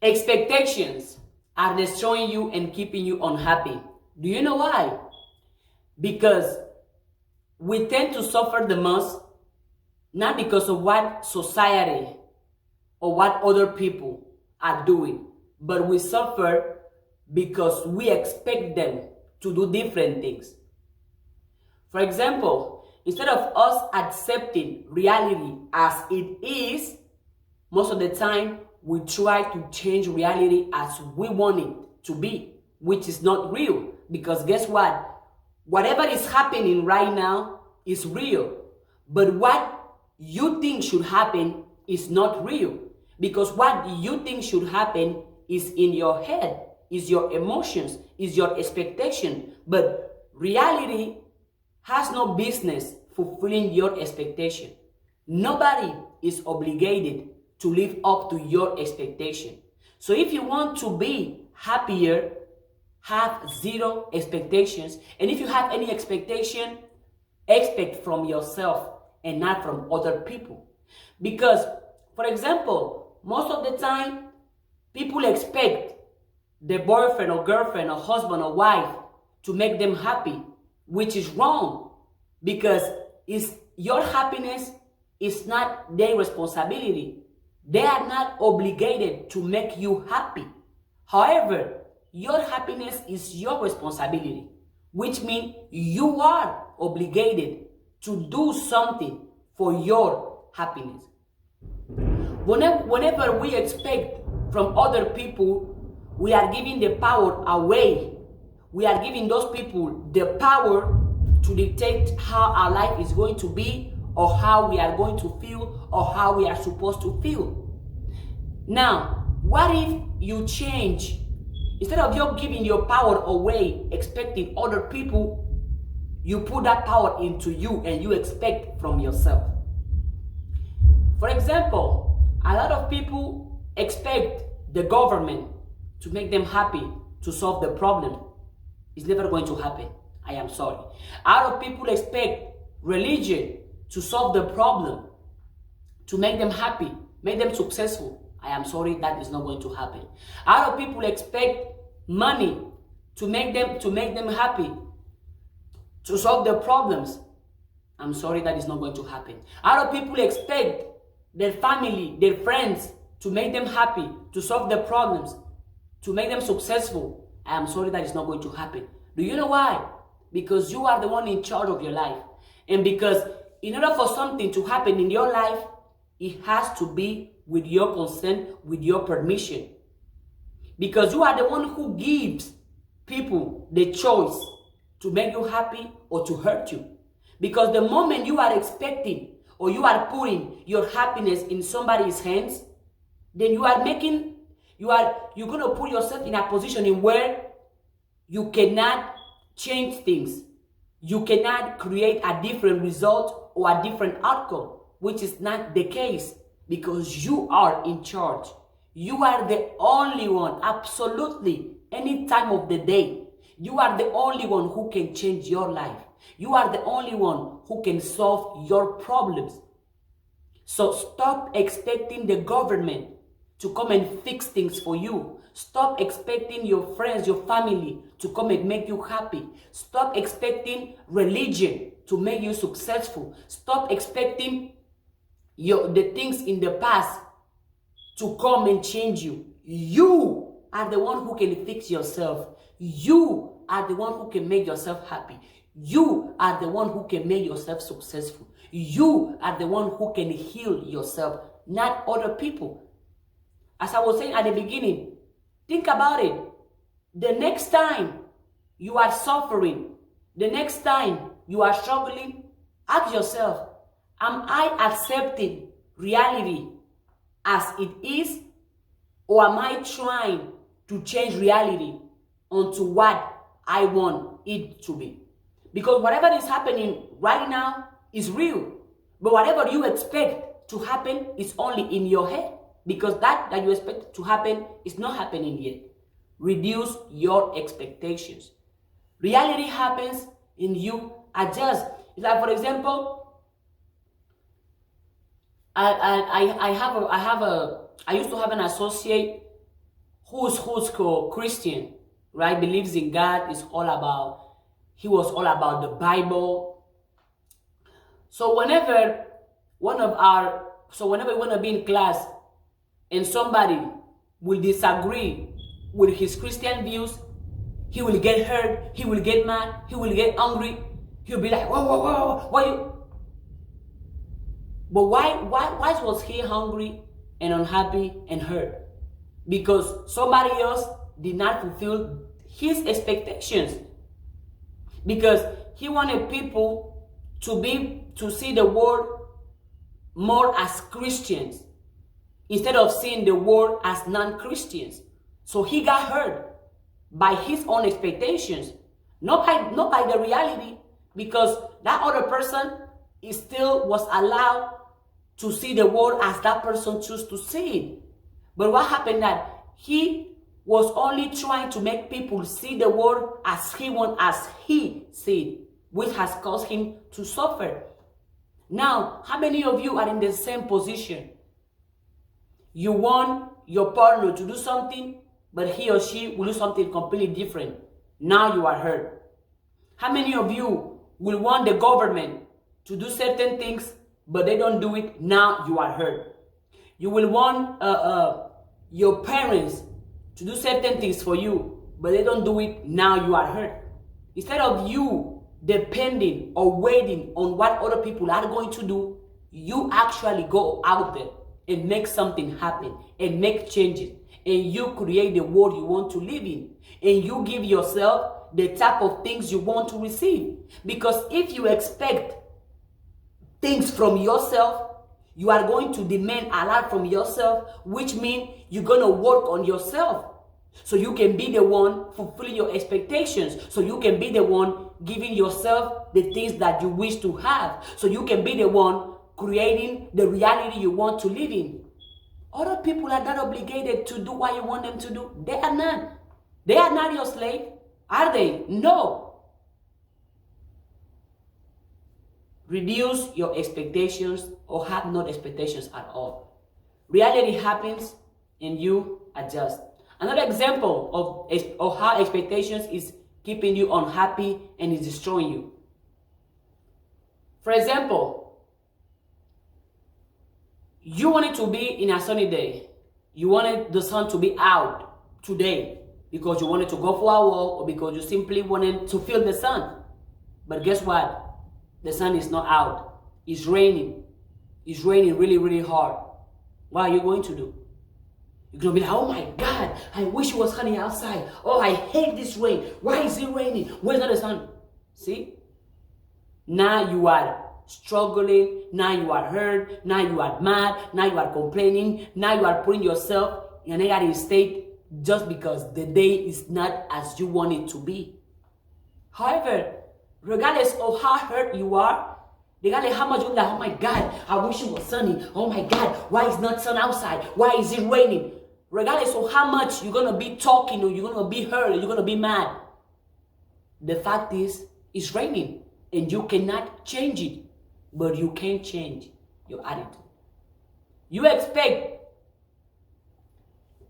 Expectations are destroying you and keeping you unhappy. Do you know why? Because we tend to suffer the most, not because of what society or what other people are doing, but we suffer because we expect them to do different things. For example, instead of us accepting reality as it is, most of the time we try to change reality as we want it to be, which is not real. Because guess what? Whatever is happening right now is real. But what you think should happen is not real. Because what you think should happen is in your head, is your emotions, is your expectation. But reality has no business fulfilling your expectation. Nobody is obligated to live up to your expectation. So if you want to be happier, have zero expectations. And if you have any expectation, expect from yourself and not from other people. Because, for example, most of the time, people expect their boyfriend or girlfriend or husband or wife to make them happy, which is wrong. Because your happiness is not their responsibility. They are not obligated to make you happy. However, your happiness is your responsibility, which means you are obligated to do something for your happiness. Whenever we expect from other people, we are giving the power away. We are giving those people the power to dictate how our life is going to be, or how we are going to feel, or how we are supposed to feel. Now, what if you change? Instead of you giving your power away, expecting other people, you put that power into you and you expect from yourself. For example, a lot of people expect the government to make them happy, to solve the problem. It's never going to happen. I am sorry. A lot of people expect religion to solve the problem, to make them happy, make them successful. I am sorry, that is not going to happen. A lot of people expect money to make them happy, to solve their problems. I'm sorry, that is not going to happen. A lot of people expect their family, their friends to make them happy, to solve their problems, to make them successful. I am sorry, that is not going to happen. Do you know why? Because you are the one in charge of your life. And because in order for something to happen in your life, it has to be with your consent, with your permission. Because you are the one who gives people the choice to make you happy or to hurt you. Because the moment you are expecting or you are putting your happiness in somebody's hands, then you're going to put yourself in a position in where you cannot change things. You cannot create a different result or a different outcome, which is not the case, because you are in charge. You are the only one, absolutely, any time of the day. You are the only one who can change your life. You are the only one who can solve your problems. So stop expecting the government to come and fix things for you. Stop expecting your friends, your family to come and make you happy. Stop expecting religion to make you successful. Stop expecting the things in the past to come and change you. You are the one who can fix yourself. You are the one who can make yourself happy. You are the one who can make yourself successful. You are the one who can heal yourself, not other people. As I was saying at the beginning, think about it. The next time you are suffering, the next time you are struggling, ask yourself, am I accepting reality as it is, or am I trying to change reality onto what I want it to be? Because whatever is happening right now is real, but whatever you expect to happen is only in your head, because that you expect to happen is not happening yet. Reduce your expectations. Reality happens in you. Adjust. It's like, for example, I used to have an associate who's Christian, right? Believes in God. He was all about the Bible. So whenever we want to be in class and somebody will disagree with his Christian views, he will get hurt, he will get mad, he will get angry, he'll be like, whoa, why you? But why was he hungry and unhappy and hurt? Because somebody else did not fulfill his expectations. Because he wanted people to see the world more as Christians instead of seeing the world as non-Christians. So he got hurt by his own expectations, not by the reality, because that other person still was allowed to see the world as that person chose to see it. But what happened that he was only trying to make people see the world as he see it, which has caused him to suffer. Now, how many of you are in the same position? You want your partner to do something, but he or she will do something completely different. Now you are hurt. How many of you will want the government to do certain things, but they don't do it? Now you are hurt. You will want your parents to do certain things for you, but they don't do it. Now you are hurt. Instead of you depending or waiting on what other people are going to do, you actually go out there and make something happen and make changes, and you create the world you want to live in, and you give yourself the type of things you want to receive. Because if you expect things from yourself, you are going to demand a lot from yourself, which means you're going to work on yourself so you can be the one fulfilling your expectations, so you can be the one giving yourself the things that you wish to have, so you can be the one creating the reality you want to live in. Other people are not obligated to do what you want them to do. They are not. They are not your slave, are they? No. Reduce your expectations or have no expectations at all. Reality happens and you adjust. Another example of how expectations is keeping you unhappy and is destroying you. For example, you wanted to be in a sunny day. You wanted the sun to be out today because you wanted to go for a walk or because you simply wanted to feel the sun. But guess what? The sun is not out. It's raining. It's raining really, really hard. What are you going to do? You're going to be like, oh my God, I wish it was sunny outside. Oh, I hate this rain. Why is it raining? Where's not the sun? See? Now you are struggling. Now you are hurt. Now you are mad. Now you are complaining. Now you are putting yourself in a negative state just because the day is not as you want it to be. However, regardless of how hurt you are, regardless how much you're like, oh my God, I wish it was sunny. Oh my God, why is not sun outside? Why is it raining? Regardless of how much you're going to be talking or you're going to be hurt or you're going to be mad, the fact is, it's raining and you cannot change it, but you can change your attitude. You expect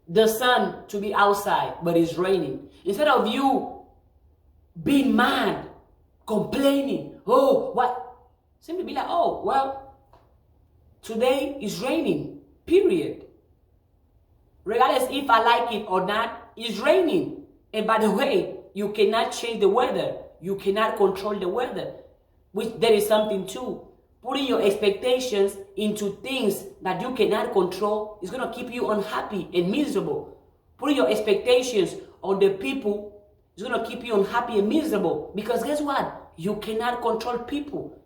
the sun to be outside, but it's raining. Instead of you being mad, complaining, oh, what? Simply be like, oh, well, today is raining, period. Regardless if I like it or not, it's raining. And by the way, you cannot change the weather. You cannot control the weather. Which there is something too. Putting your expectations into things that you cannot control is going to keep you unhappy and miserable. Putting your expectations on the people is going to keep you unhappy and miserable. Because guess what? You cannot control people.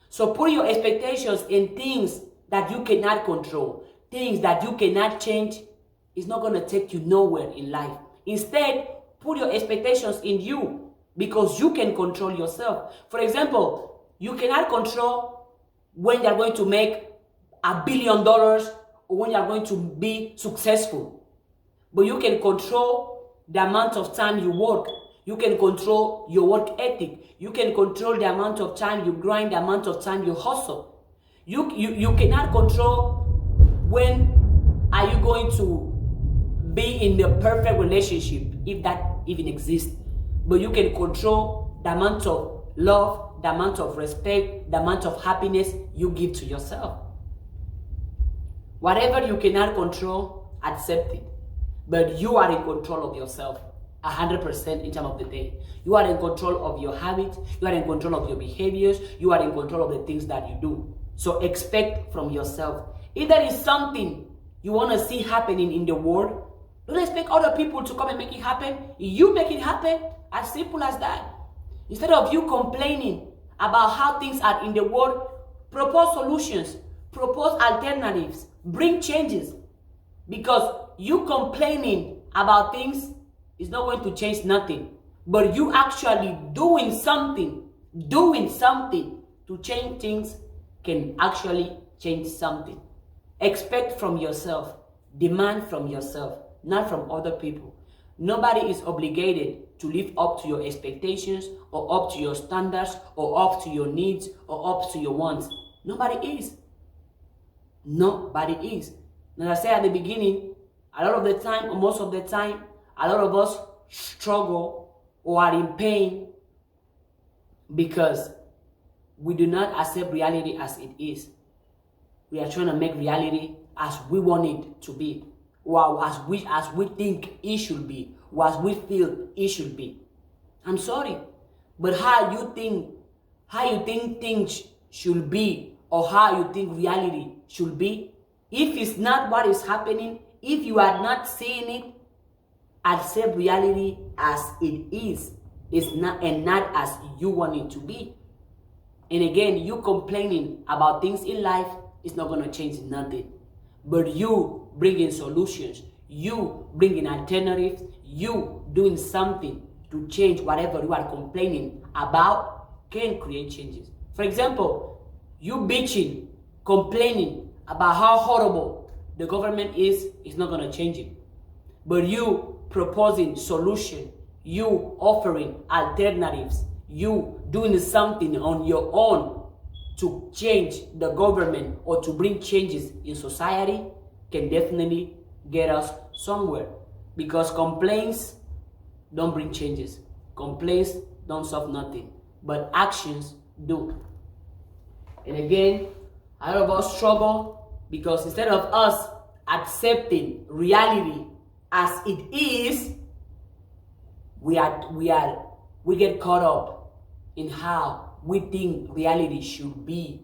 So put your expectations in things that you cannot control, things that you cannot change, is not going to take you nowhere in life. Instead, put your expectations in you because you can control yourself. For example, you cannot control when you're going to make $1 billion or when you're going to be successful. But you can control the amount of time you work. You can control your work ethic. You can control the amount of time you grind, the amount of time you hustle. You cannot control when are you going to be in the perfect relationship, if that even exists. But you can control the amount of love, the amount of respect, the amount of happiness you give to yourself. Whatever you cannot control, accept it. But you are in control of yourself 100% in terms of the day. You are in control of your habits. You are in control of your behaviors. You are in control of the things that you do. So expect from yourself. If there is something you want to see happening in the world, don't expect other people to come and make it happen. You make it happen. As simple as that. Instead of you complaining about how things are in the world, propose solutions, propose alternatives, bring changes. Because you complaining about things is not going to change nothing. But you actually doing something to change things can actually change something. Expect from yourself, demand from yourself, not from other people. Nobody is obligated to live up to your expectations or up to your standards or up to your needs or up to your wants. Nobody is. Nobody is. As I said at the beginning, a lot of the time, or most of the time, a lot of us struggle or are in pain because we do not accept reality as it is. We are trying to make reality as we want it to be, or as we think it should be, or as we feel it should be. I'm sorry, but how you think things should be, or how you think reality should be, if it's not what is happening, if you are not seeing it, accept reality as it is. It's not, and not as you want it to be. And again, you complaining about things in life is not going to change nothing. But you bringing solutions, you bringing alternatives, you doing something to change whatever you are complaining about can create changes. For example, you bitching, complaining about how horrible the government is not going to change it. But you proposing solution, you offering alternatives, you doing something on your own to change the government or to bring changes in society can definitely get us somewhere. Because complaints don't bring changes. Complaints don't solve nothing. But actions do. And again, a lot of us struggle because instead of us accepting reality as it is, we get caught up in how we think reality should be,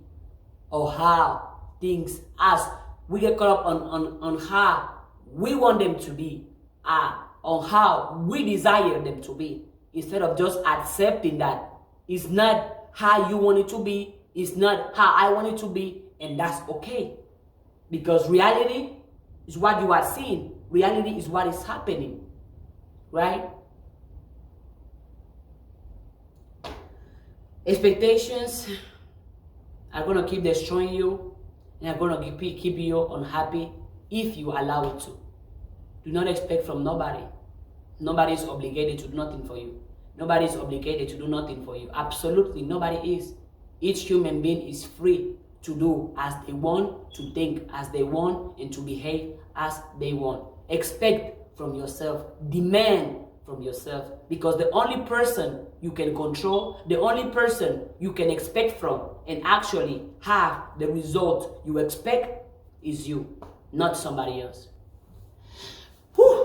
or how things as we get caught up on how we want them to be, on how we desire them to be, instead of just accepting that it's not how you want it to be, it's not how I want it to be, and that's okay. Because reality is what you are seeing. Reality is what is happening, right? Expectations are going to keep destroying you and are going to keep you unhappy if you allow it to. Do not expect from nobody. Nobody is obligated to do nothing for you. Nobody is obligated to do nothing for you. Absolutely nobody is. Each human being is free to do as they want, to think as they want, and to behave as they want. Expect from yourself. Demand from yourself. Because the only person you can control, the only person you can expect from and actually have the result you expect is you, not somebody else. Whew.